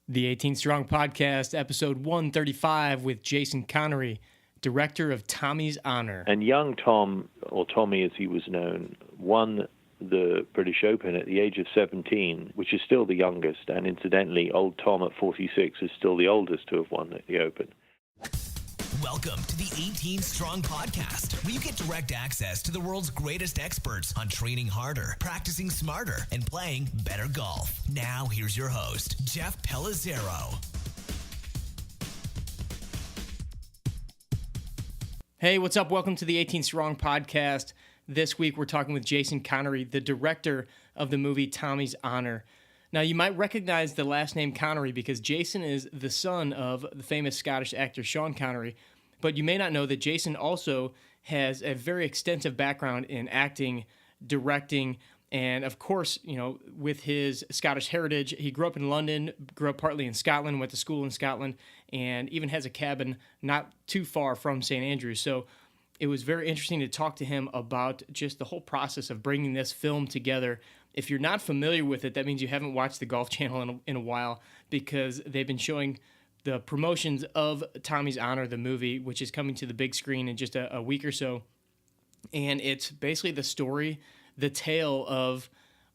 The 18 Strong Podcast, episode 135 with Jason Connery, director of Tommy's Honor. And young Tom, or Tommy as he was known, won the British Open at the age of 17, which is still the youngest. And incidentally, old Tom at 46 is still the oldest to have won the Open. Welcome to the 18 Strong Podcast, where you get direct access to the world's greatest experts on training harder, practicing smarter, and playing better golf. Now, here's your host, Jeff Pellizzero. Hey, what's up? Welcome to the 18 Strong Podcast. This week, we're talking with Jason Connery, the director of the movie Tommy's Honor. Now, you might recognize the last name Connery because Jason is the son of the famous Scottish actor Sean Connery, but you may not know that Jason also has a very extensive background in acting, directing, and of course, you know, with his Scottish heritage, he grew up in London, grew up partly in Scotland, went to school in Scotland, and even has a cabin not too far from St. Andrews. So it was very interesting to talk to him about just the whole process of bringing this film together. If you're not familiar with it, that means you haven't watched the Golf Channel in a while, because they've been showing the promotions of Tommy's Honor, the movie, which is coming to the big screen in just a week or so. And it's basically the story, the tale of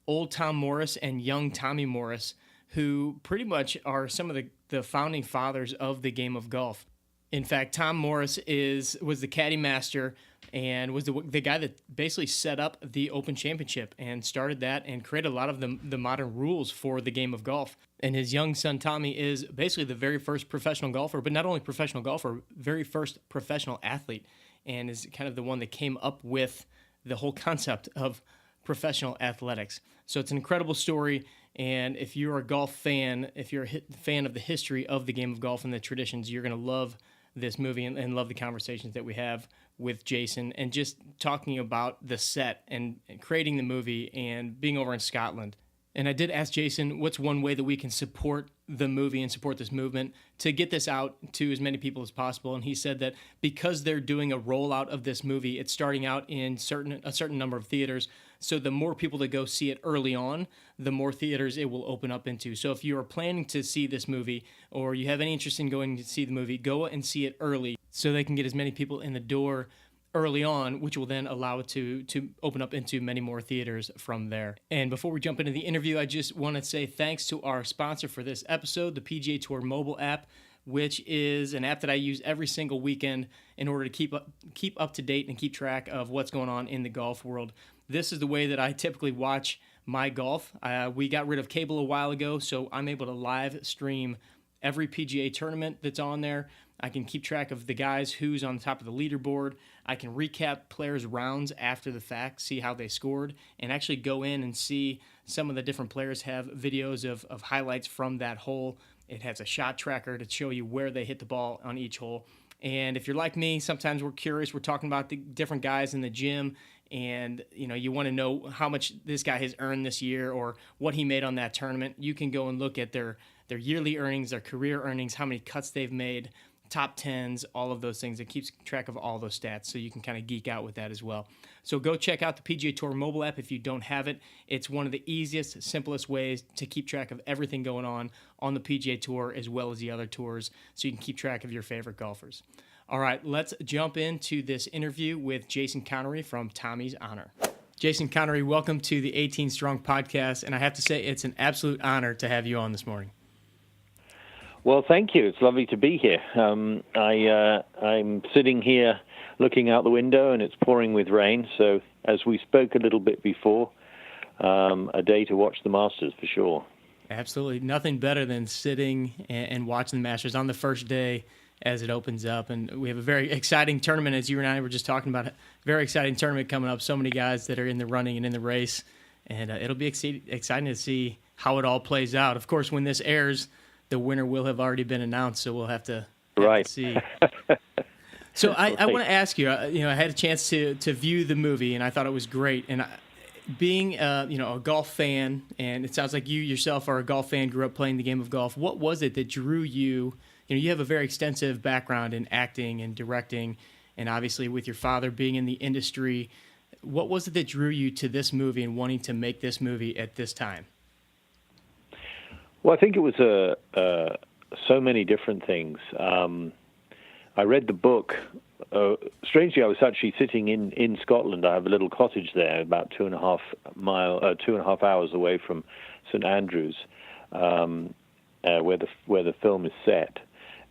old Tom Morris and young Tommy Morris, who pretty much are some of the founding fathers of the game of golf. In fact, Tom Morris was the caddy master and was the guy that basically set up the Open Championship and started that and created a lot of the modern rules for the game of golf. And his young son, Tommy, is basically the very first professional golfer, but not only professional golfer, very first professional athlete, and is kind of the one that came up with the whole concept of professional athletics. So it's an incredible story, and if you're a golf fan, if you're a fan of the history of the game of golf and the traditions, you're going to love this movie and love the conversations that we have with Jason and just talking about the set and creating the movie and being over in Scotland. And I did ask Jason, what's one way that we can support the movie and support this movement to get this out to as many people as possible? And he said that because they're doing a rollout of this movie, it's starting out in a certain number of theaters. So the more people that go see it early on, the more theaters it will open up into. So if you are planning to see this movie or you have any interest in going to see the movie, go and see it early so they can get as many people in the door early on, which will then allow it to open up into many more theaters from there. And before we jump into the interview, I just want to say thanks to our sponsor for this episode, the PGA Tour mobile app, which is an app that I use every single weekend in order to keep up to date and keep track of what's going on in the golf world. This is the way that I typically watch my golf. We got rid of cable a while ago, so I'm able to live stream every PGA tournament that's on there. I can keep track of the guys who's on the top of the leaderboard. I can recap players' rounds after the fact, see how they scored, and actually go in and see some of the different players have videos of highlights from that hole. It has a shot tracker to show you where they hit the ball on each hole. And if you're like me, sometimes we're curious. We're talking about the different guys in the gym, and you want to know how much this guy has earned this year or what he made on that tournament. You can go and look at their yearly earnings, their career earnings, how many cuts they've made, top 10s, all of those things. It keeps track of all those stats, so you can kind of geek out with that as well. So go check out the PGA Tour mobile app if you don't have it. It's one of the easiest, simplest ways to keep track of everything going on the PGA Tour as well as the other tours, so you can keep track of your favorite golfers. All right, let's jump into this interview with Jason Connery from Tommy's Honor. Jason Connery, welcome to the 18 Strong Podcast, and I have to say it's an absolute honor to have you on this morning. Well, thank you. It's lovely to be here. I'm sitting here looking out the window, and it's pouring with rain. So as we spoke a little bit before, a day to watch the Masters for sure. Absolutely. Nothing better than sitting and watching the Masters on the first day as it opens up. And we have a very exciting tournament, as you and I were just talking about. A very exciting tournament coming up. So many guys that are in the running and in the race. And it'll be exciting to see how it all plays out. Of course, when this airs, the winner will have already been announced, so we'll have to see. So I want to ask you, I had a chance to view the movie, and I thought it was great. And being, a golf fan, and it sounds like you yourself are a golf fan, grew up playing the game of golf. What was it that drew you? You have a very extensive background in acting and directing, and obviously with your father being in the industry. What was it that drew you to this movie and wanting to make this movie at this time? Well, I think it was so many different things. I read the book. Strangely, I was actually sitting in Scotland. I have a little cottage there, about 2.5 hours away from St Andrews, where the film is set.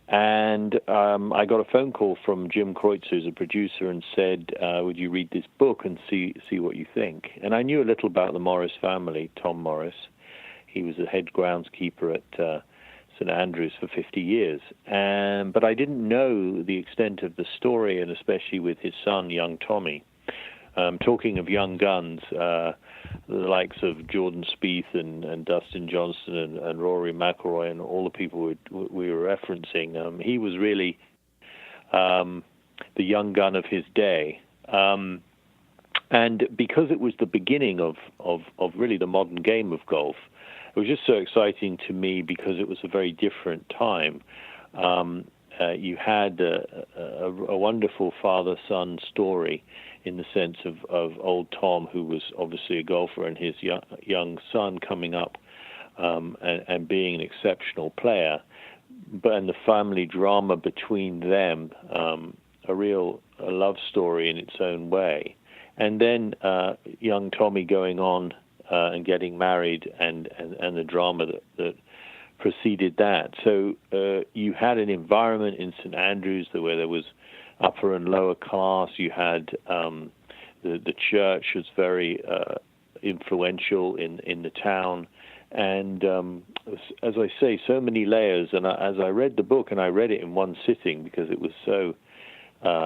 And I got a phone call from Jim Kreutz, who's a producer, and said, "Would you read this book and see what you think?" And I knew a little about the Morris family. Tom Morris, he was the head groundskeeper at St Andrews for 50 years, but I didn't know the extent of the story, and especially with his son, young Tommy. Talking of young guns, the likes of Jordan Spieth and Dustin Johnson and Rory McIlroy and all the people we were referencing, he was really the young gun of his day. And because it was the beginning of really the modern game of golf, it was just so exciting to me because it was a very different time. You had a wonderful father-son story in the sense of old Tom, who was obviously a golfer, and his young son coming up and being an exceptional player, and the family drama between them, a real love story in its own way. And then young Tommy going on and getting married, and the drama that preceded that. So you had an environment in St Andrews where there was upper and lower class. You had the church was very influential in the town, and as I say, so many layers. And as I read the book, and I read it in one sitting because it was so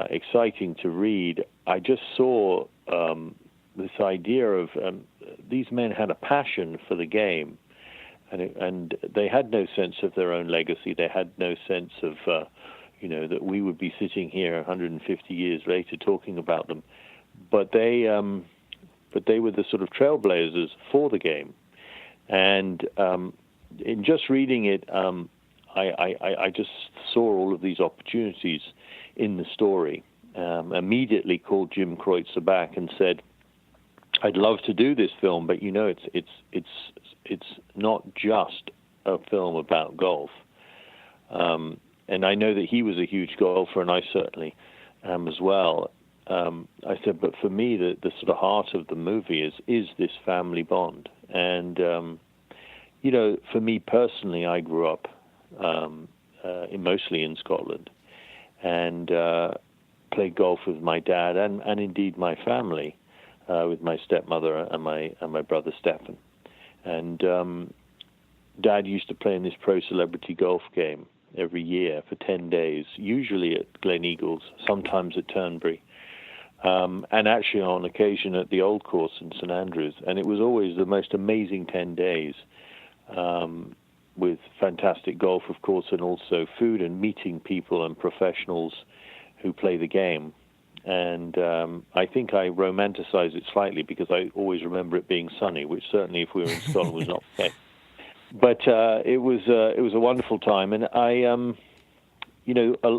exciting to read, I just saw this idea of these men had a passion for the game, and they had no sense of their own legacy. They had no sense of that we would be sitting here 150 years later talking about them, but they were the sort of trailblazers for the game. And in just reading it, I just saw all of these opportunities in the story. Immediately called Jim Kreutzer back and said, "I'd love to do this film, but it's not just a film about golf." And I know that he was a huge golfer, and I certainly am as well. I said, but for me, the sort of heart of the movie is this family bond. And, for me personally, I grew up mostly in Scotland and played golf with my dad and indeed my family, with my stepmother and my brother Stefan. And Dad used to play in this pro celebrity golf game every year for 10 days, usually at Glen Eagles, sometimes at Turnberry, and actually on occasion at the Old Course in St Andrews. And it was always the most amazing 10 days, with fantastic golf, of course, and also food and meeting people and professionals who play the game. And I think I romanticize it slightly because I always remember it being sunny, which certainly if we were in Scotland was not the case. But it was a wonderful time, and I,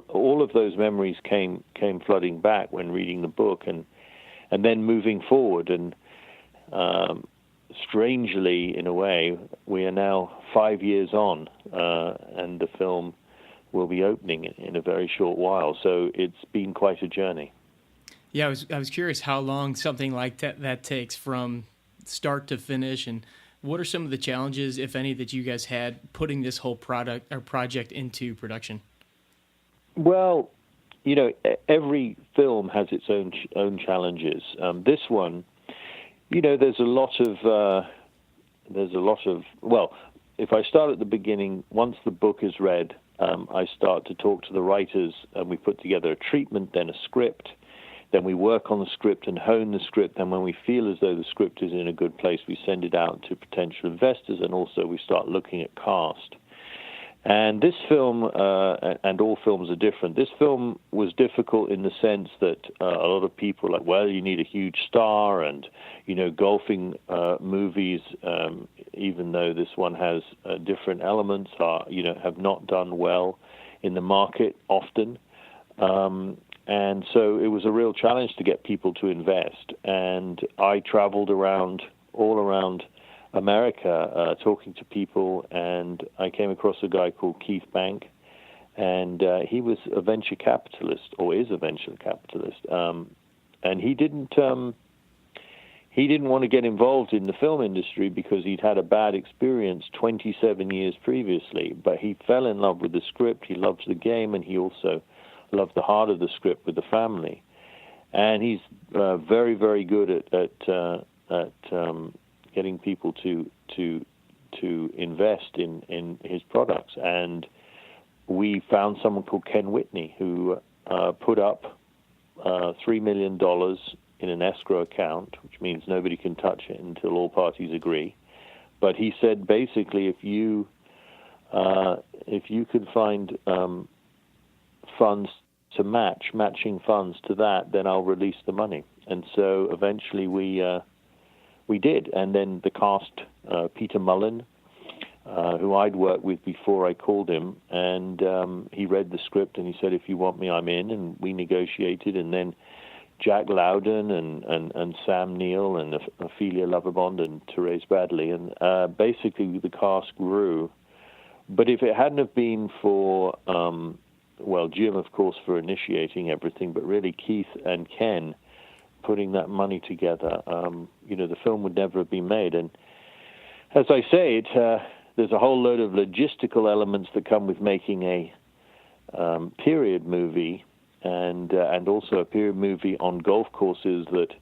all of those memories came flooding back when reading the book, and then moving forward, and strangely, in a way, we are now 5 years on, and the film will be opening in a very short while. So it's been quite a journey. Yeah, I was curious how long something like that takes from start to finish, and what are some of the challenges, if any, that you guys had putting this whole product or project into production? Well, every film has its own challenges. This one, there's a lot of. Well, if I start at the beginning, once the book is read, I start to talk to the writers, and we put together a treatment, then a script. Then we work on the script and hone the script. And when we feel as though the script is in a good place, we send it out to potential investors, and also we start looking at cast. And this film, and all films are different, this film was difficult in the sense that a lot of people are like, well, you need a huge star, and, golfing movies, even though this one has different elements, have not done well in the market often. And so it was a real challenge to get people to invest. And I traveled all around America, talking to people, and I came across a guy called Keith Bank, and he was a venture capitalist, or is a venture capitalist, and he didn't want to get involved in the film industry because he'd had a bad experience 27 years previously, but he fell in love with the script, he loves the game, and he also loved the heart of the script with the family. And he's very, very good at getting people to invest in his products. And we found someone called Ken Whitney who put up $3 million in an escrow account, which means nobody can touch it until all parties agree. But he said basically, if you could find funds to matching funds to that, then I'll release the money. And so eventually we did. And then the cast, Peter Mullen, who I'd worked with before I called him, and he read the script and he said, if you want me, I'm in. And we negotiated, and then Jack Loudon and Sam Neill and Ophelia Loverbond and Therese Bradley, and basically the cast grew. But if it hadn't have been for, Jim, of course, for initiating everything, but really Keith and Ken putting that money together, the film would never have been made. And as I say, there's a whole load of logistical elements that come with making a period movie, and also a period movie on golf courses that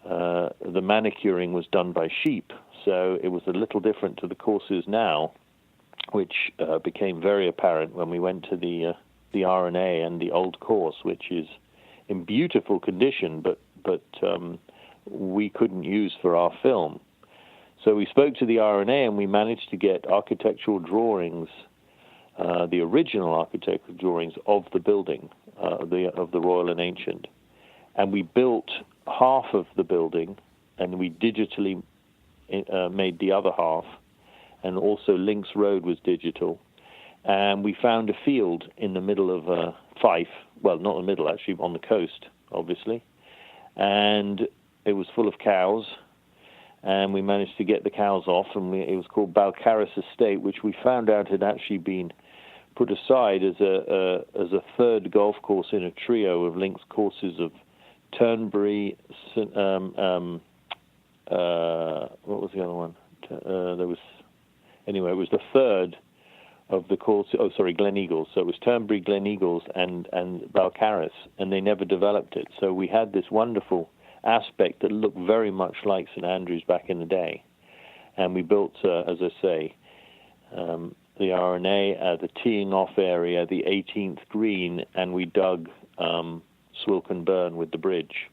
the manicuring was done by sheep. So it was a little different to the courses now, which became very apparent when we went to the R&A and the old course, which is in beautiful condition, but we couldn't use for our film. So we spoke to the R&A, and we managed to get architectural drawings, the original architectural drawings of the building, of the Royal and Ancient. And we built half of the building, and we digitally made the other half, and also Links Road was digital. And we found a field in the middle of Fife, well, not in the middle, actually, on the coast, obviously. And it was full of cows, and we managed to get the cows off, and it was called Balcarras Estate, which we found out had actually been put aside as a third golf course in a trio of links courses of Turnberry, what was the other one? It was the third of the course. Glen Eagles. So it was Turnberry, Glen Eagles, and Balcarras, and they never developed it. So we had this wonderful aspect that looked very much like St Andrews back in the day, and we built, as I say, the R&A, the teeing off area, the 18th green, and we dug Swilcan Burn with the bridge,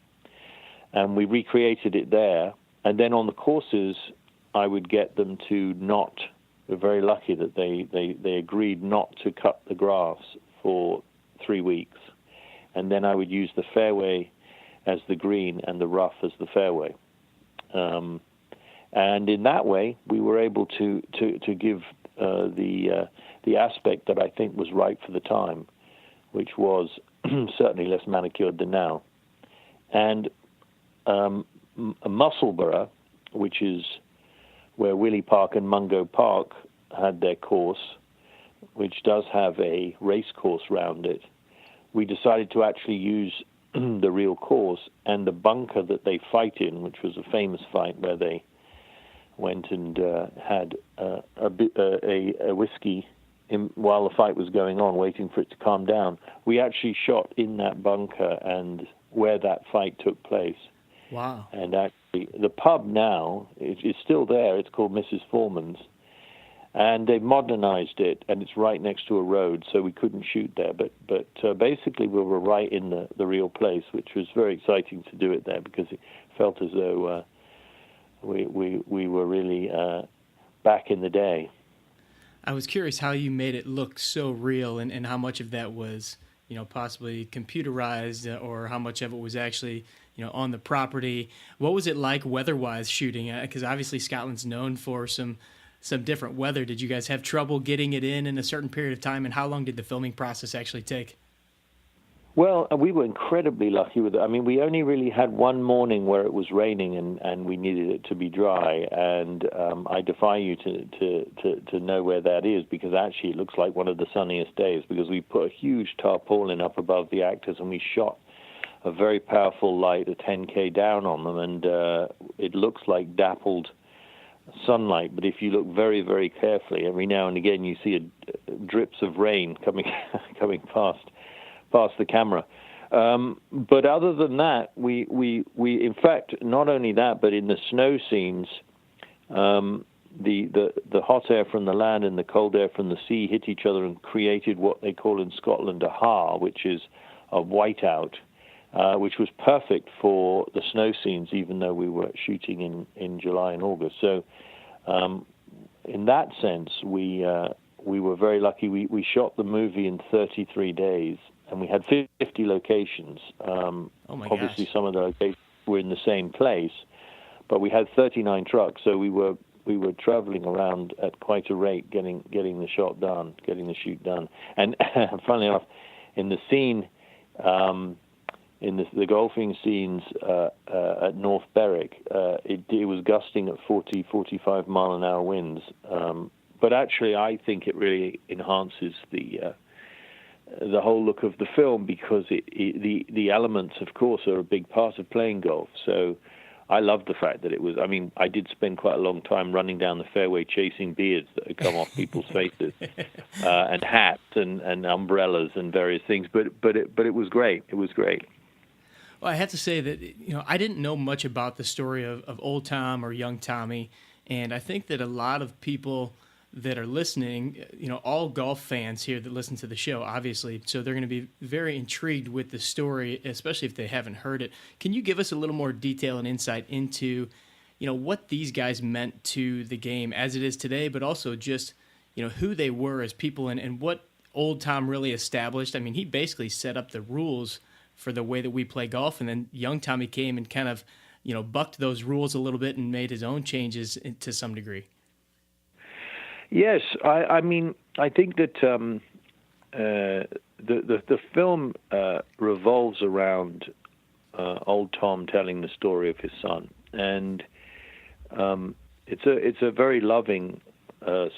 and we recreated it there. And then on the courses, I would get them to not. We're very lucky that they agreed not to cut the grass for 3 weeks, and then I would use the fairway as the green and the rough as the fairway, and in that way we were able to give the aspect that I think was right for the time, which was certainly less manicured than now. And Musselburgh, which is where Willie Park and Mungo Park had their course, which does have a race course round it, we decided to actually use the real course, and the bunker that they fight in, which was a famous fight where they went and had a whiskey while the fight was going on, waiting for it to calm down. We actually shot in that bunker and where that fight took place. Wow. And actually, the pub now is still there. It's called Mrs. Foreman's. And they modernized it, and it's right next to a road, so we couldn't shoot there. But basically, we were right in the real place, which was very exciting to do it there, because it felt as though we were really back in the day. I was curious how you made it look so real, and how much of that was, possibly computerized, or how much of it was actually, on the property. What was it like weather-wise shooting? Because obviously Scotland's known for some different weather. Did you guys have trouble getting it in a certain period of time, and how long did the filming process actually take? Well, we were incredibly lucky with it. I mean, we only really had one morning where it was raining and we needed it to be dry. And I defy you to know where that is, because actually it looks like one of the sunniest days, because we put a huge tarpaulin up above the actors and we shot a very powerful light, a 10K down on them. And it looks like dappled sunlight. But if you look very, very carefully, every now and again you see drips of rain coming past the camera. But other than that, we in fact, not only that, but in the snow scenes, the hot air from the land and the cold air from the sea hit each other and created what they call in Scotland a haar, which is a whiteout, which was perfect for the snow scenes, even though we were shooting in July and August. So in that sense, we were very lucky. We shot the movie in 33 days. And we had 50 locations. Obviously, some of the locations were in the same place, but we had 39 trucks, so we were traveling around at quite a rate, getting the shot done, getting the shoot done. And funnily enough, in the scene, in the golfing scenes at North Berwick, it was gusting at 40, 45 mile an hour winds. But actually, I think it really enhances the whole look of the film, because the elements, of course, are a big part of playing golf. So I love the fact that it was. I mean, I did spend quite a long time running down the fairway chasing beards that had come off people's faces, and hats and umbrellas and various things. But it was great. It was great. Well, I have to say that I didn't know much about the story of Old Tom or Young Tommy, and I think that a lot of people that are listening, all golf fans here that listen to the show, obviously, so they're going to be very intrigued with the story, especially if they haven't heard it. Can you give us a little more detail and insight into, what these guys meant to the game as it is today, but also just, who they were as people and what Old Tom really established? I mean, he basically set up the rules for the way that we play golf, and then Young Tommy came and kind of, bucked those rules a little bit and made his own changes to some degree. Yes, I mean, I think that the film revolves around Old Tom telling the story of his son, and it's a very loving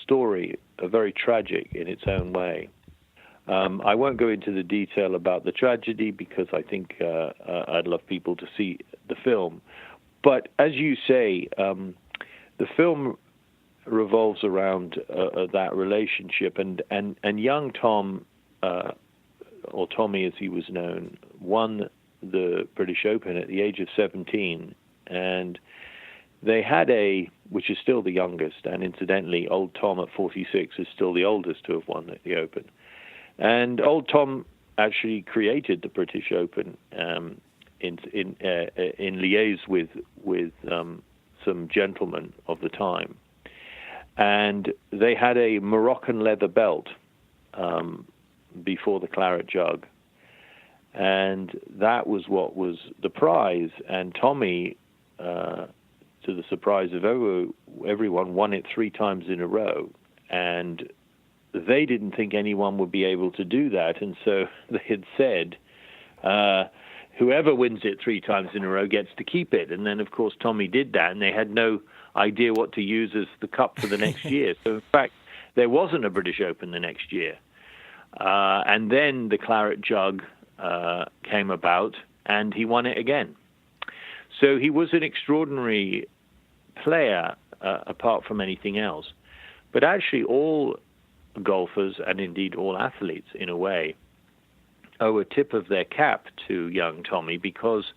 story, very tragic in its own way. I won't go into the detail about the tragedy, because I think I'd love people to see the film. But as you say, the film revolves around that relationship, and young Tom, or Tommy as he was known, won the British Open at the age of 17, and they had which is still the youngest, and incidentally, Old Tom at 46 is still the oldest to have won the Open. And Old Tom actually created the British Open in liaise with some gentlemen of the time. And they had a Moroccan leather belt before the claret jug. And that was what was the prize. And Tommy, to the surprise of everyone, won it 3 times in a row. And they didn't think anyone would be able to do that. And so they had said, whoever wins it 3 times in a row gets to keep it. And then, of course, Tommy did that, and they had no idea what to use as the cup for the next year. So, in fact, there wasn't a British Open the next year. And then the claret jug came about, and he won it again. So he was an extraordinary player, apart from anything else. But actually, all golfers, and indeed all athletes, in a way, owe a tip of their cap to young Tommy, because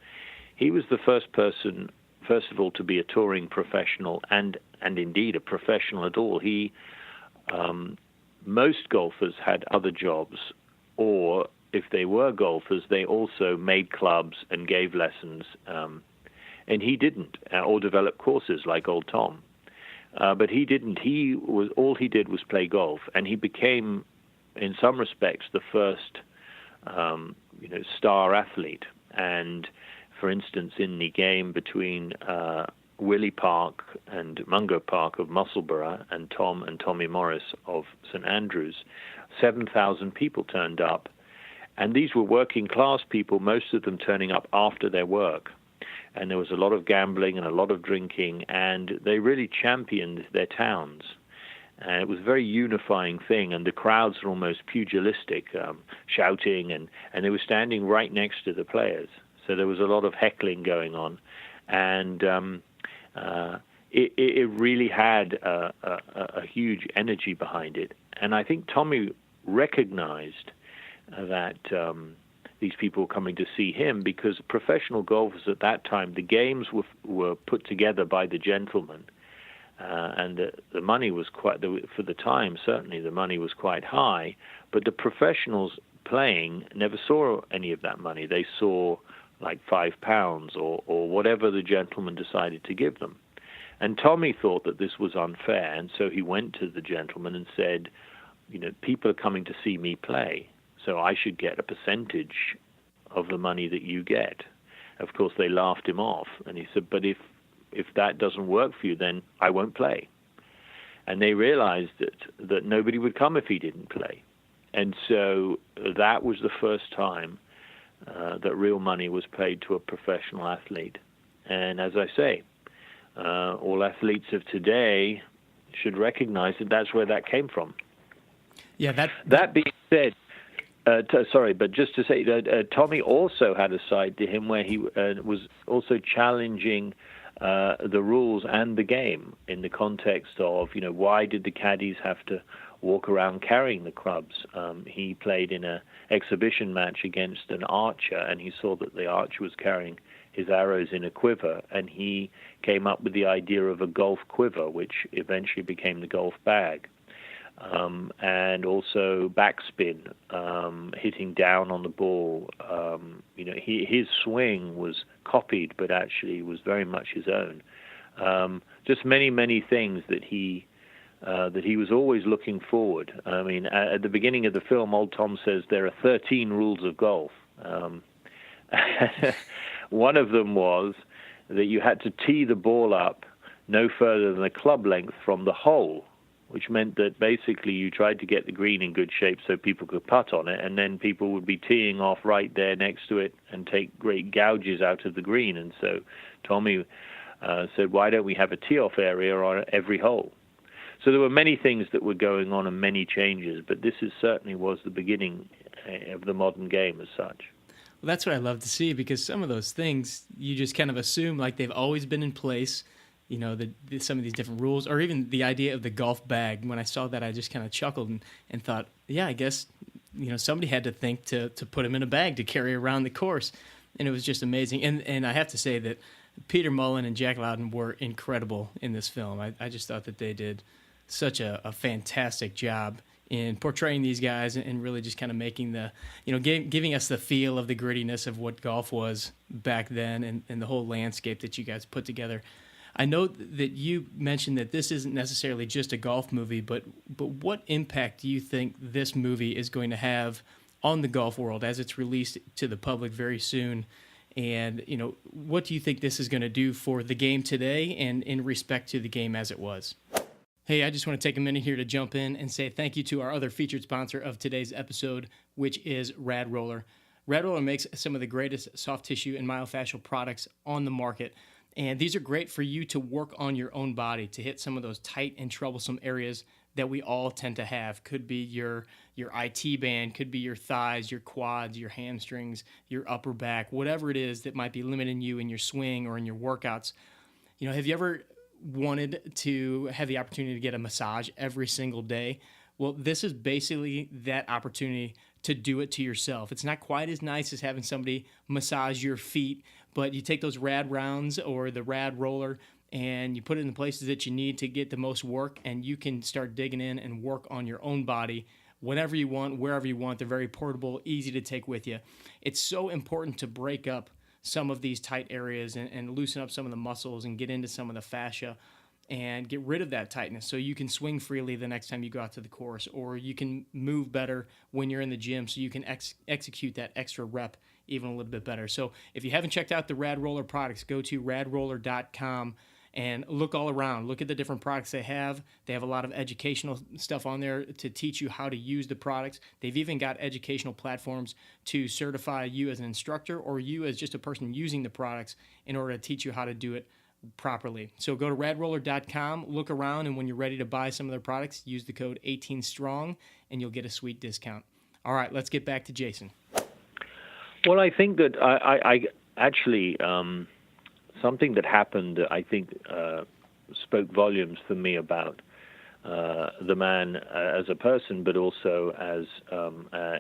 he was the first person, first of all, to be a touring professional and indeed a professional at all. Most golfers had other jobs, or if they were golfers, they also made clubs and gave lessons, and he didn't, or developed courses like Old Tom. But he didn't. All he did was play golf, and he became, in some respects, the first star athlete. And for instance, in the game between Willie Park and Mungo Park of Musselburgh and Tommy Morris of St Andrews, 7,000 people turned up, And these were working class people, most of them turning up after their work. And there was a lot of gambling and a lot of drinking, and they really championed their towns. And it was a very unifying thing, and the crowds were almost pugilistic, shouting, and they were standing right next to the players. So there was a lot of heckling going on. And it really had a huge energy behind it. And I think Tommy recognized that these people were coming to see him, because professional golfers at that time, the games were put together by the gentlemen, and the money was quite, for the time certainly the money was quite high, but the professionals playing never saw any of that money. They saw like £5 or whatever the gentleman decided to give them. And Tommy thought that this was unfair, and so he went to the gentleman and said, people are coming to see me play, so I should get a percentage of the money that you get. Of course, they laughed him off, and he said, but if that doesn't work for you, then I won't play. And they realized that nobody would come if he didn't play. And so that was the first time that real money was paid to a professional athlete. And as I say, all athletes of today should recognize that that's where that came from. Yeah, that being said, but just to say that Tommy also had a side to him where he was also challenging the rules and the game in the context of, why did the caddies have to walk around carrying the clubs? He played in an exhibition match against an archer, and he saw that the archer was carrying his arrows in a quiver, and he came up with the idea of a golf quiver, which eventually became the golf bag. And also backspin, hitting down on the ball. His swing was copied, but actually was very much his own. Just many, many things that he was always looking forward. I mean, at the beginning of the film, old Tom says there are 13 rules of golf. One of them was that you had to tee the ball up no further than a club length from the hole, which meant that basically you tried to get the green in good shape so people could putt on it, and then people would be teeing off right there next to it and take great gouges out of the green. And so Tommy said, why don't we have a tee-off area on every hole? So there were many things that were going on and many changes, but this certainly was the beginning of the modern game as such. Well, that's what I love to see, because some of those things you just kind of assume like they've always been in place. Some of these different rules, or even the idea of the golf bag. When I saw that, I just kind of chuckled and thought, yeah, I guess, somebody had to think to put him in a bag to carry around the course. And it was just amazing. And I have to say that Peter Mullen and Jack Loudon were incredible in this film. I just thought that they did such a fantastic job in portraying these guys and really just kind of making giving us the feel of the grittiness of what golf was back then and the whole landscape that you guys put together. I know that you mentioned that this isn't necessarily just a golf movie, but what impact do you think this movie is going to have on the golf world as it's released to the public very soon? And, what do you think this is going to do for the game today and in respect to the game as it was? Hey, I just want to take a minute here to jump in and say thank you to our other featured sponsor of today's episode, which is Rad Roller. Rad Roller makes some of the greatest soft tissue and myofascial products on the market. And these are great for you to work on your own body, to hit some of those tight and troublesome areas that we all tend to have. Could be your IT band, could be your thighs, your quads, your hamstrings, your upper back, whatever it is that might be limiting you in your swing or in your workouts. Have you ever wanted to have the opportunity to get a massage every single day? Well, this is basically that opportunity to do it to yourself. It's not quite as nice as having somebody massage your feet, but you take those rad rounds or the rad roller and you put it in the places that you need to get the most work, and you can start digging in and work on your own body whenever you want, wherever you want. They're very portable, easy to take with you. It's so important to break up some of these tight areas and loosen up some of the muscles and get into some of the fascia and get rid of that tightness so you can swing freely the next time you go out to the course, or you can move better when you're in the gym so you can execute that extra rep even a little bit better. So if you haven't checked out the Rad Roller products, go to radroller.com and look all around. Look at the different products they have. They have a lot of educational stuff on there to teach you how to use the products. They've even got educational platforms to certify you as an instructor or you as just a person using the products in order to teach you how to do it properly. So go to radroller.com, look around, and when you're ready to buy some of their products, use the code 18STRONG, and you'll get a sweet discount. All right, let's get back to Jason. Well, I think that I actually, something that happened, I think, spoke volumes for me about the man as a person, but also as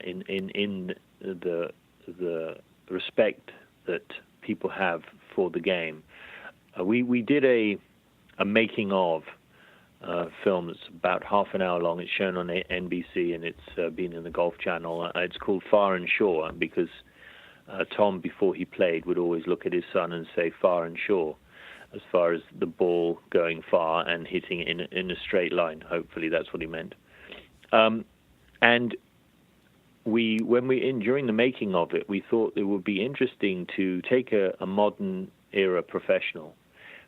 in the respect that people have for the game. We did a making of film that's about half an hour long. It's shown on NBC, and it's been in the Golf Channel. It's called Far and Sure, because Tom, before he played, would always look at his son and say far and sure, as far as the ball going far and hitting it in a straight line. Hopefully that's what he meant. And during the making of it, we thought it would be interesting to take a modern era professional,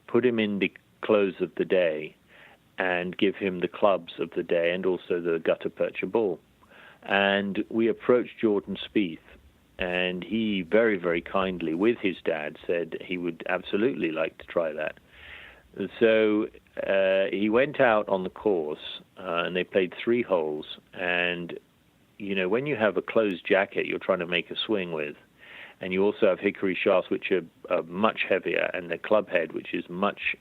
put him in the clothes of the day, and give him the clubs of the day and also the gutter percher ball. And we approached Jordan Spieth, and he very, very kindly, with his dad, said he would absolutely like to try that. So he went out on the course, and they played 3 holes. And, you know, when you have a closed jacket you're trying to make a swing with, and you also have hickory shafts, which are much heavier, and the club head, which is much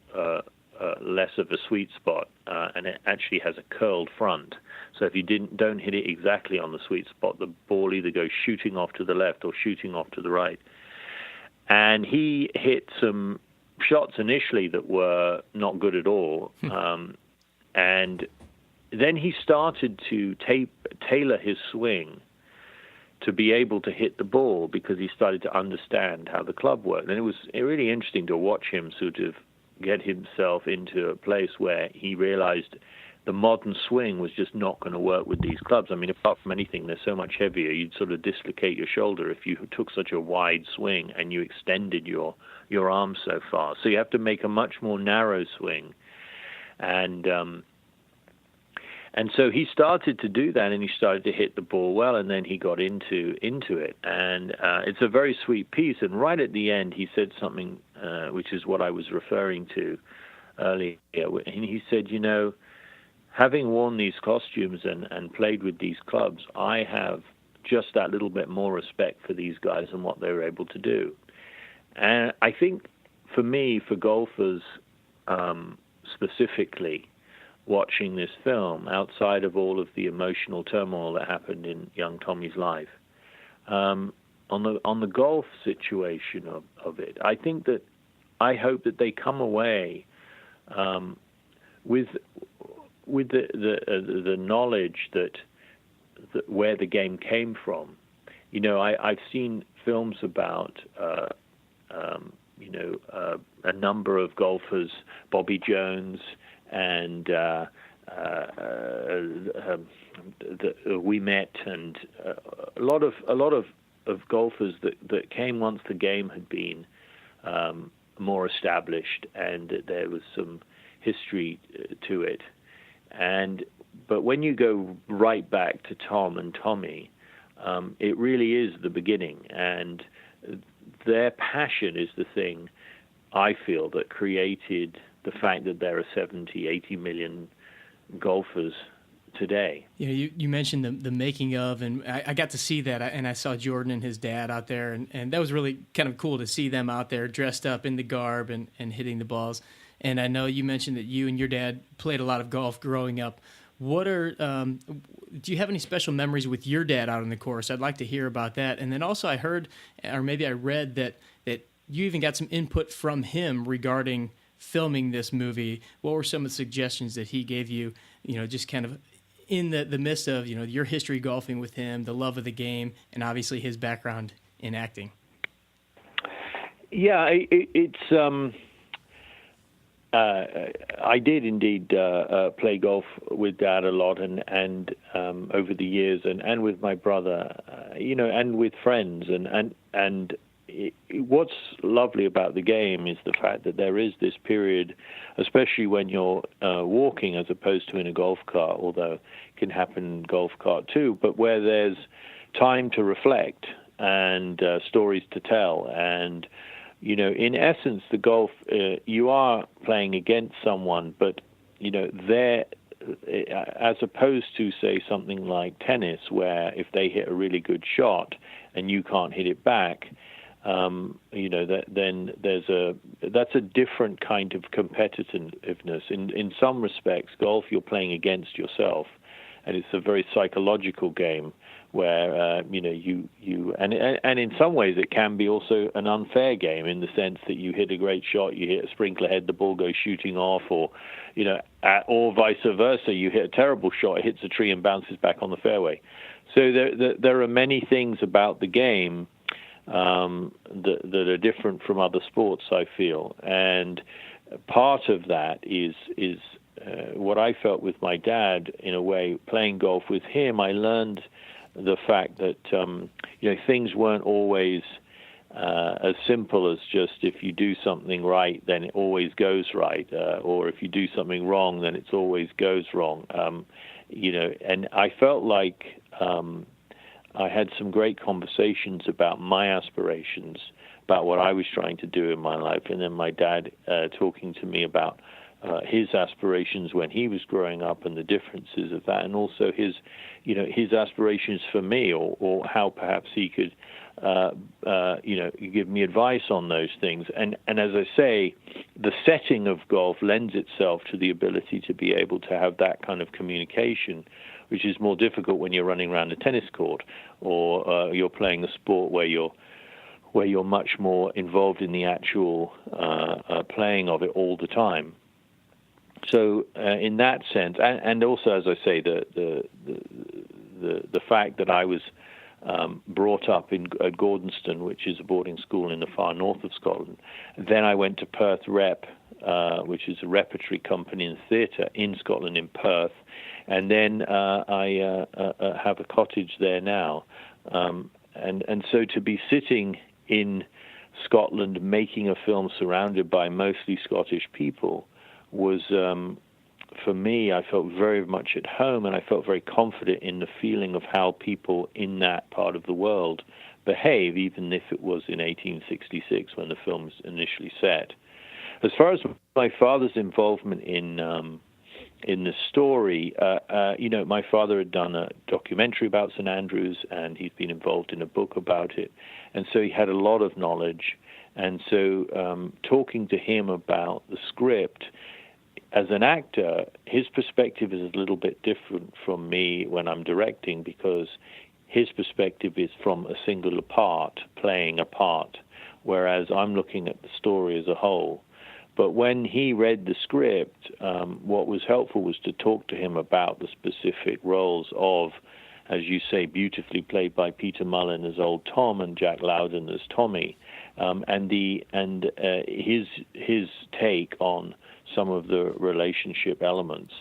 less of a sweet spot, and it actually has a curled front. So if you don't hit it exactly on the sweet spot, the ball either goes shooting off to the left or shooting off to the right. And he hit some shots initially that were not good at all. And then he started to tailor his swing to be able to hit the ball, because he started to understand how the club worked. And it was really interesting to watch him sort of get himself into a place where he realized the modern swing was just not going to work with these clubs. I mean, apart from anything, they're so much heavier, you'd sort of dislocate your shoulder if you took such a wide swing and you extended your arm so far. So you have to make a much more narrow swing. And so he started to do that, and he started to hit the ball well, and then he got into it. And it's a very sweet piece. And right at the end, he said something, which is what I was referring to earlier. And he said, you know, having worn these costumes and played with these clubs, I have just that little bit more respect for these guys and what they were able to do. And I think for me, for golfers specifically, watching this film, outside of all of the emotional turmoil that happened in young Tommy's life, on the golf situation of it, I hope that they come away with the knowledge that where the game came from. You know, I've seen films about a number of golfers, Bobby Jones, and we met, and a lot of golfers that came once the game had been more established and there was some history to it. But when you go right back to Tom and Tommy, it really is the beginning, and their passion is the thing I feel that created the fact that there are 70, 80 million golfers today. You know, you mentioned the making of, and I got to see that, and I saw Jordan and his dad out there, and that was really kind of cool to see them out there dressed up in the garb and hitting the balls. And I know you mentioned that you and your dad played a lot of golf growing up. Do you have any special memories with your dad out on the course? I'd like to hear about that. And then also I heard, or maybe I read, that you even got some input from him regarding filming this movie. What were some of the suggestions that he gave you, just kind of in the midst of, your history golfing with him, the love of the game, and obviously his background in acting? Yeah, I did indeed play golf with Dad a lot, and over the years, and with my brother, and with friends, and what's lovely about the game is the fact that there is this period, especially when you're walking as opposed to in a golf cart, although it can happen in golf cart too, but where there's time to reflect and stories to tell. And, in essence, the golf, you are playing against someone, but, they're, as opposed to, say, something like tennis, where if they hit a really good shot and you can't hit it back, then that's a different kind of competitiveness. In some respects, golf, you're playing against yourself, and it's a very psychological game where and in some ways it can be also an unfair game in the sense that you hit a great shot, you hit a sprinkler head, the ball goes shooting off, or or vice versa, you hit a terrible shot, it hits a tree and bounces back on the fairway. So there are many things about the game that are different from other sports, I feel, and part of that is what I felt with my dad. In a way, playing golf with him, I learned the fact that things weren't always as simple as just if you do something right, then it always goes right, or if you do something wrong, then it always goes wrong. And I felt like I had some great conversations about my aspirations, about what I was trying to do in my life, and then my dad talking to me about his aspirations when he was growing up and the differences of that, and also his aspirations for me, or how perhaps he could give me advice on those things. And as I say, the setting of golf lends itself to the ability to be able to have that kind of communication, which is more difficult when you're running around a tennis court, or you're playing a sport where you're much more involved in the actual playing of it all the time. So in that sense, and also, as I say, the fact that I was brought up at Gordonstoun, which is a boarding school in the far north of Scotland. Then I went to Perth Rep, which is a repertory company and theatre in Scotland, in Perth. And then I have a cottage there now. And so to be sitting in Scotland making a film surrounded by mostly Scottish people was, for me, I felt very much at home, and I felt very confident in the feeling of how people in that part of the world behave, even if it was in 1866 when the film was initially set. As far as my father's involvement in the story, my father had done a documentary about St Andrews, and he's been involved in a book about it, and so he had a lot of knowledge. And so talking to him about the script, as an actor, his perspective is a little bit different from me when I'm directing, because his perspective is from a singular part, playing a part, whereas I'm looking at the story as a whole. But when he read the script, what was helpful was to talk to him about the specific roles of, as you say, beautifully played by Peter Mullen as Old Tom and Jack Loudon as Tommy, and his take on some of the relationship elements.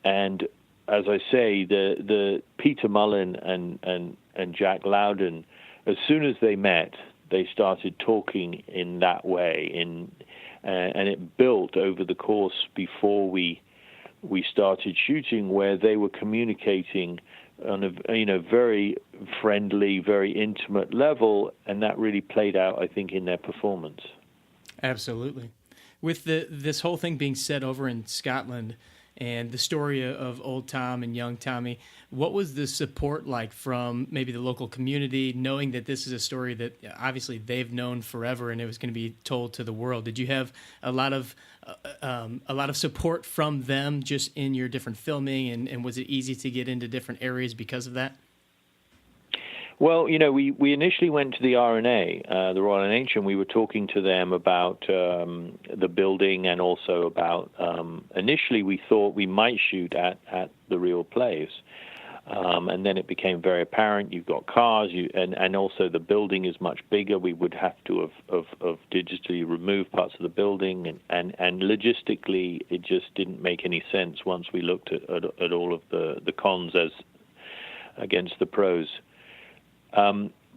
And as I say, the Peter Mullen and Jack Loudon, as soon as they met, they started talking in that way, and it built over the course before we started shooting, where they were communicating on a very friendly, very intimate level, and that really played out, I think, in their performance. Absolutely. With this whole thing being set over in Scotland and the story of Old Tom and Young Tommy, what was the support like from maybe the local community, knowing that this is a story that obviously they've known forever and it was going to be told to the world? Did you have a lot of support from them just in your different filming, and was it easy to get into different areas because of that? Well, we initially went to the RNA, the Royal NH, and we were talking to them about the building, and also about, initially we thought we might shoot at the real place. And then it became very apparent you've got cars, and also the building is much bigger. We would have to have digitally removed parts of the building, and logistically it just didn't make any sense once we looked at all of the cons as against the pros.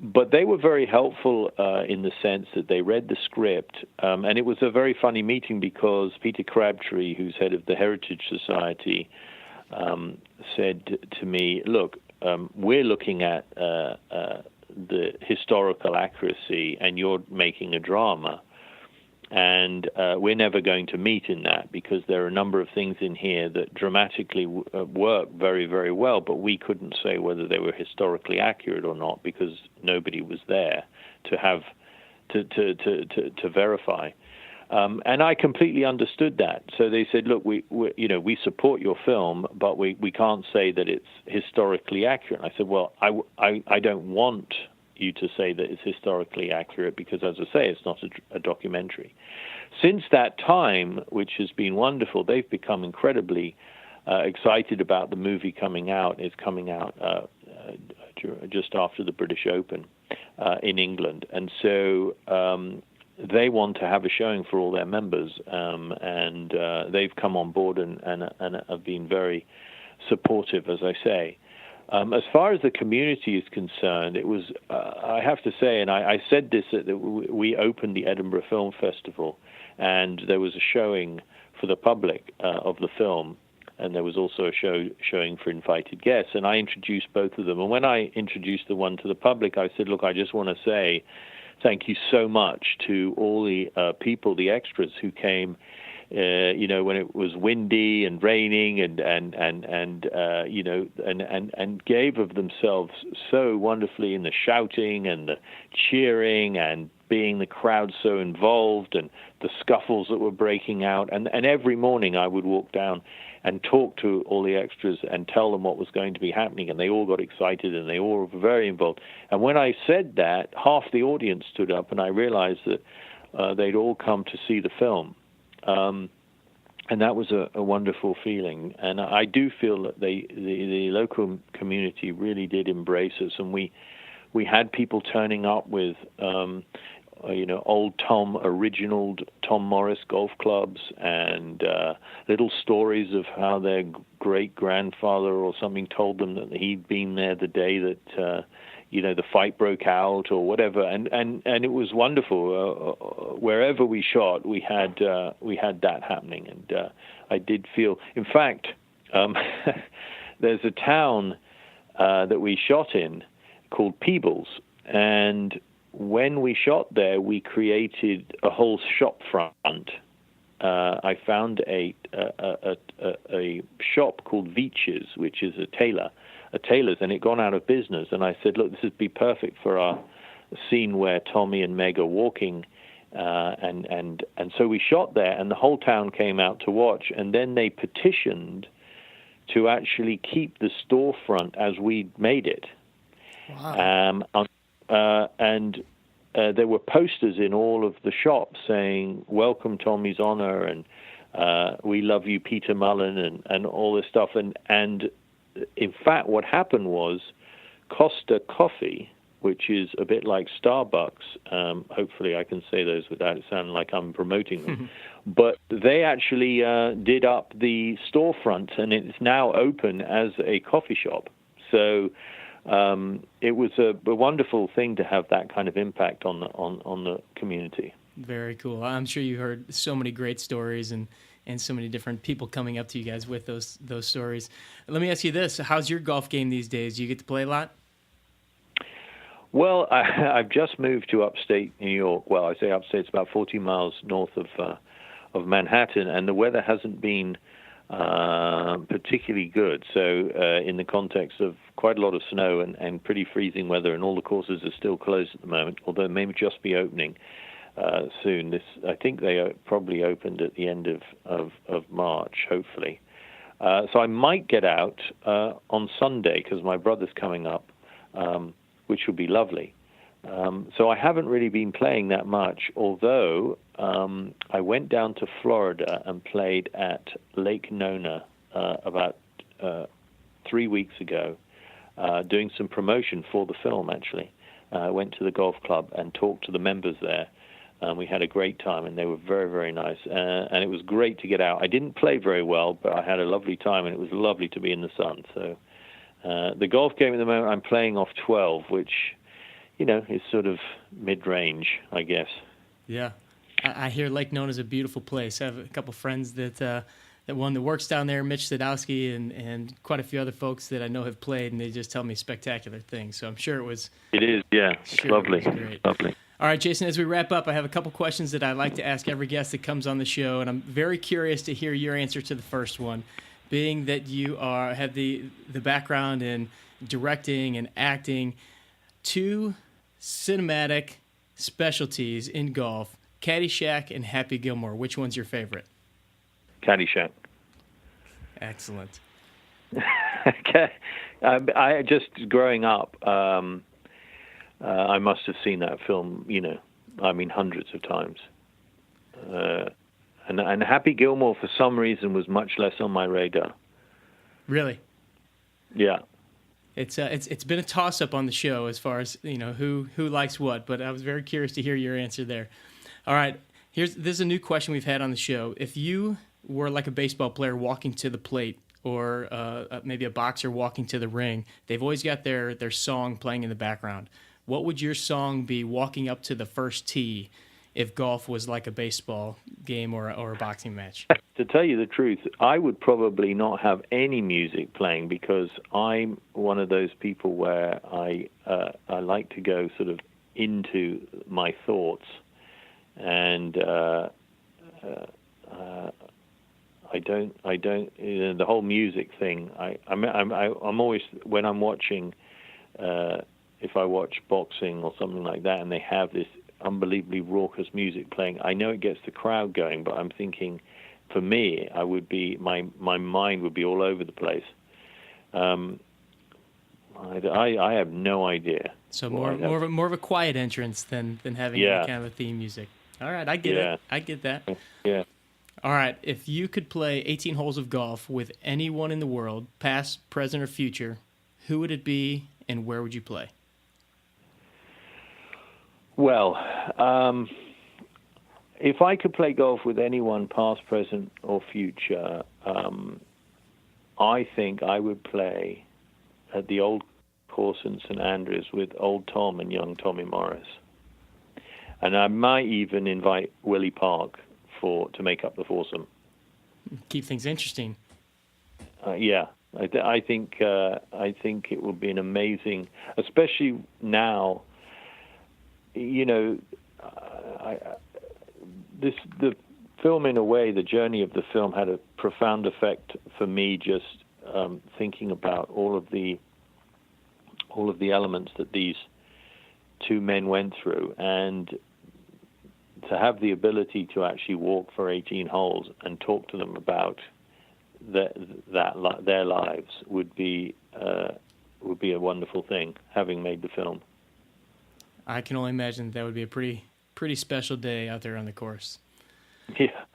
But they were very helpful in the sense that they read the script, and it was a very funny meeting because Peter Crabtree, who's head of the Heritage Society, said to me, look, we're looking at the historical accuracy, and you're making a drama. And we're never going to meet in that because there are a number of things in here that dramatically work very, very well, but we couldn't say whether they were historically accurate or not because nobody was there to have to verify. And I completely understood that. So they said, look, we support your film, but we can't say that it's historically accurate. And I said, well, I don't want you to say that it's historically accurate because, as I say, it's not a documentary. Since that time, which has been wonderful, they've become incredibly excited about the movie coming out. It's coming out just after the British Open in England. And so they want to have a showing for all their members, and they've come on board and have been very supportive, as I say. As far as the community is concerned, it was, I have to say, and I said this, that we opened the Edinburgh Film Festival, and there was a showing for the public of the film, and there was also a showing for invited guests, and I introduced both of them. And when I introduced the one to the public, I said, look, I just want to say thank you so much to all the people, the extras who came, when it was windy and raining and gave of themselves so wonderfully in the shouting and the cheering and being the crowd so involved and the scuffles that were breaking out. And every morning I would walk down and talk to all the extras and tell them what was going to be happening. And they all got excited and they all were very involved. And when I said that, half the audience stood up and I realized that they'd all come to see the film. And that was a wonderful feeling. And I do feel that the local community really did embrace us. And we had people turning up with, old original Tom Morris golf clubs and little stories of how their great-grandfather or something told them that he'd been there the day that, the fight broke out or whatever. And it was wonderful. Wherever we shot, we had that happening. And I did feel, in fact, there's a town that we shot in called Peebles, and when we shot there, we created a whole shop front. I found a shop called Veitch's, which is a tailor's, and it gone out of business. And I said, look, this would be perfect for our scene where Tommy and Meg are walking, and so we shot there, and the whole town came out to watch. And then they petitioned to actually keep the storefront as we made it. Wow. And there were posters in all of the shops saying, welcome Tommy's Honor, and we love you, Peter Mullen, and all this stuff. And in fact, what happened was Costa Coffee, which is a bit like Starbucks, hopefully I can say those without it sounding like I'm promoting them, but they actually did up the storefront, and it's now open as a coffee shop. So it was a wonderful thing to have that kind of impact on the community. Very cool. I'm sure you heard so many great stories and so many different people coming up to you guys with those stories. Let me ask you this: how's your golf game these days? Do you get to play a lot? Well, I've just moved to upstate New York. Well, I say upstate; it's about 40 miles north of Manhattan, and the weather hasn't been particularly good. So in the context of quite a lot of snow and pretty freezing weather, and all the courses are still closed at the moment, although they may just be opening soon. I think they probably opened at the end of March, hopefully. So I might get out on Sunday because my brother's coming up, which will be lovely. So I haven't really been playing that much, although I went down to Florida and played at Lake Nona about 3 weeks ago, doing some promotion for the film, actually. I went to the golf club and talked to the members there. We had a great time, and they were very, very nice. And it was great to get out. I didn't play very well, but I had a lovely time, and it was lovely to be in the sun. So the golf game at the moment, I'm playing off 12, which, is sort of mid-range, I guess. Yeah. I hear Lake Nona is a beautiful place. I have a couple friends that one that works down there, Mitch Sadowski, and quite a few other folks that I know have played, and they just tell me spectacular things. So I'm sure it was. It is, yeah. It's lovely. It was great. Lovely. All right, Jason, as we wrap up, I have a couple questions that I like to ask every guest that comes on the show, and I'm very curious to hear your answer to the first one, being that you have the background in directing and acting. 2 cinematic specialties in golf, Caddyshack and Happy Gilmore. Which one's your favorite? Caddyshack. Excellent. Okay. I just growing up, I must have seen that film, hundreds of times. And Happy Gilmore, for some reason, was much less on my radar. Really? Yeah. It's been a toss-up on the show as far as who likes what, but I was very curious to hear your answer there. All right, this is a new question we've had on the show. If you were like a baseball player walking to the plate, or maybe a boxer walking to the ring, they've always got their song playing in the background. What would your song be walking up to the first tee if golf was like a baseball game or a boxing match? To tell you the truth, I would probably not have any music playing, because I'm one of those people where I like to go sort of into my thoughts, and I don't the whole music thing. I'm always, when I'm watching, if I watch boxing or something like that, and they have this unbelievably raucous music playing, I know it gets the crowd going, but I'm thinking, for me, I would be my mind would be all over the place. I have no idea. So more of a quiet entrance than having any kind of a theme music. All right, I get it. I get that. Yeah. All right, if you could play 18 holes of golf with anyone in the world, past, present, or future, who would it be, and where would you play? Well, if I could play golf with anyone, past, present, or future, I think I would play at the old course in St Andrews with old Tom and young Tommy Morris. And I might even invite Willie Park to make up the foursome. Keep things interesting. Yeah, I think it would be an amazing, especially now. The film, in a way, the journey of the film had a profound effect for me. Just thinking about all of the elements that these 2 men went through, and to have the ability to actually walk for 18 holes and talk to them about their lives would be a wonderful thing, having made the film. I can only imagine that would be a pretty special day out there on the course. Yeah.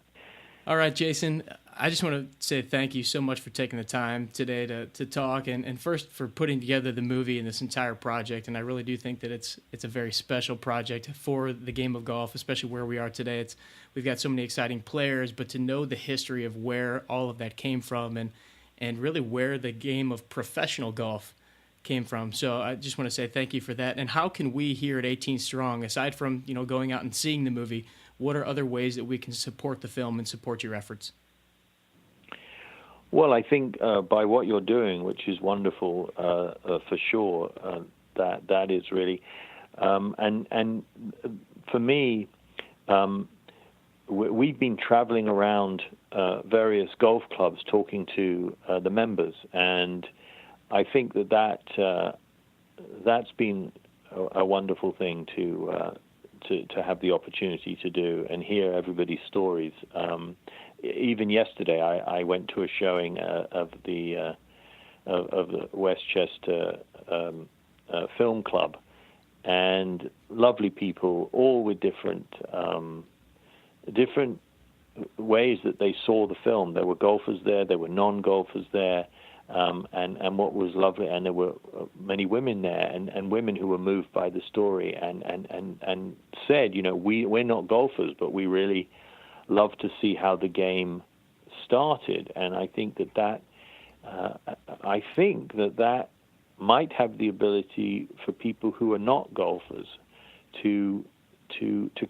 All right, Jason, I just want to say thank you so much for taking the time today to talk, and first for putting together the movie and this entire project. And I really do think that it's a very special project for the game of golf, especially where we are today. We've got so many exciting players, but to know the history of where all of that came from, and really where the game of professional golf came from. So I just want to say thank you for that. And how can we here at 18 Strong, aside from going out and seeing the movie, what are other ways that we can support the film and support your efforts? Well, I think by what you're doing, which is wonderful for sure, that is really, and for me, we've been traveling around various golf clubs talking to the members, and I think that's been a wonderful thing to have the opportunity to do and hear everybody's stories. Even yesterday, I went to a showing of the Westchester Film Club, and lovely people, all with different ways that they saw the film. There were golfers there were non-golfers there, and what was lovely, and there were many women there, and women who were moved by the story, and said, we're not golfers, but we really love to see how the game started. And I think that might have the ability for people who are not golfers to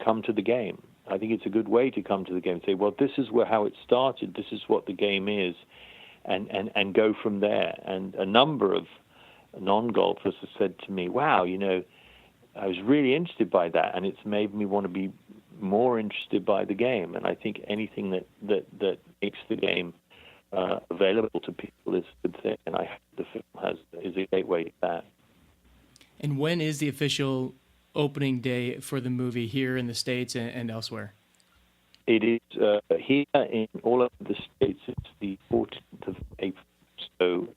come to the game. I think it's a good way to come to the game. Say, well, this is how it started. This is what the game is, and go from there. And a number of non-golfers have said to me, "Wow, I was really interested by that, and it's made me want to be more interested by the game." And I think anything that makes the game available to people is a good thing. And I hope the film is a gateway to that. And when is the official opening day for the movie here in the States and elsewhere? It is here in all of the States. It's the 14th of April, so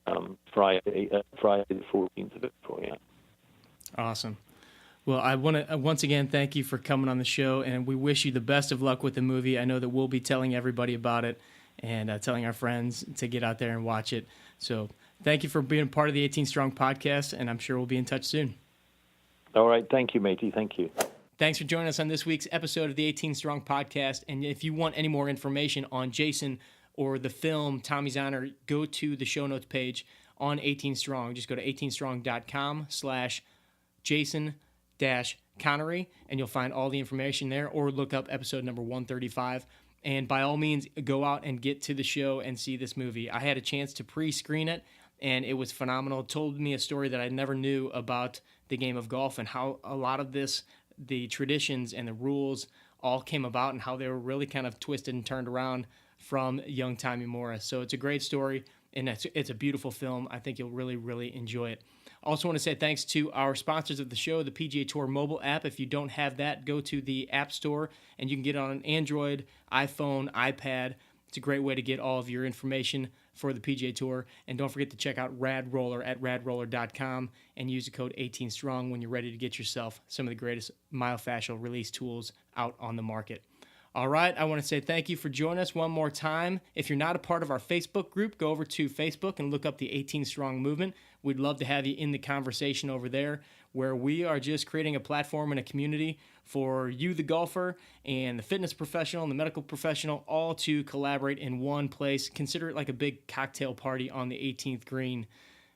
Friday the 14th of April, yeah. Awesome. Well, I want to once again thank you for coming on the show, and we wish you the best of luck with the movie. I know that we'll be telling everybody about it and telling our friends to get out there and watch it. So thank you for being part of the 18 Strong podcast, and I'm sure we'll be in touch soon. All right. Thank you, matey. Thank you. Thanks for joining us on this week's episode of the 18 Strong podcast. And if you want any more information on Jason or the film Tommy's Honor, go to the show notes page on 18 Strong. Just go to 18strong.com/Jason-Connery, and you'll find all the information there, or look up episode number 135. And by all means, go out and get to the show and see this movie. I had a chance to pre-screen it, and it was phenomenal. It told me a story that I never knew about the game of golf and how a lot of this, the traditions and the rules all came about and how they were really kind of twisted and turned around from young Tommy Morris. So it's a great story, and it's a beautiful film. I think you'll really, really enjoy it. Also want to say thanks to our sponsors of the show, the PGA Tour mobile app. If you don't have that, go to the App Store, and you can get it on an Android, iPhone, iPad. It's a great way to get all of your information for the PGA Tour. And don't forget to check out Rad Roller at radroller.com and use the code 18STRONG when you're ready to get yourself some of the greatest myofascial release tools out on the market. All right, I want to say thank you for joining us one more time. If you're not a part of our Facebook group, go over to Facebook and look up the 18 Strong Movement. We'd love to have you in the conversation over there, where we are just creating a platform and a community for you, the golfer, and the fitness professional and the medical professional, all to collaborate in one place. Consider it like a big cocktail party on the 18th green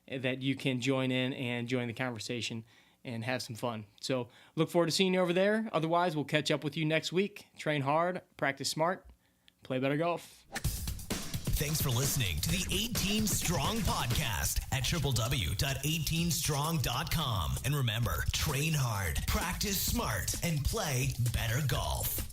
that you can join in and join the conversation and have some fun. So look forward to seeing you over there. Otherwise, we'll catch up with you next week. Train hard, practice smart, play better golf. Thanks for listening to the 18 Strong podcast at www.18strong.com. And remember, train hard, practice smart, and play better golf.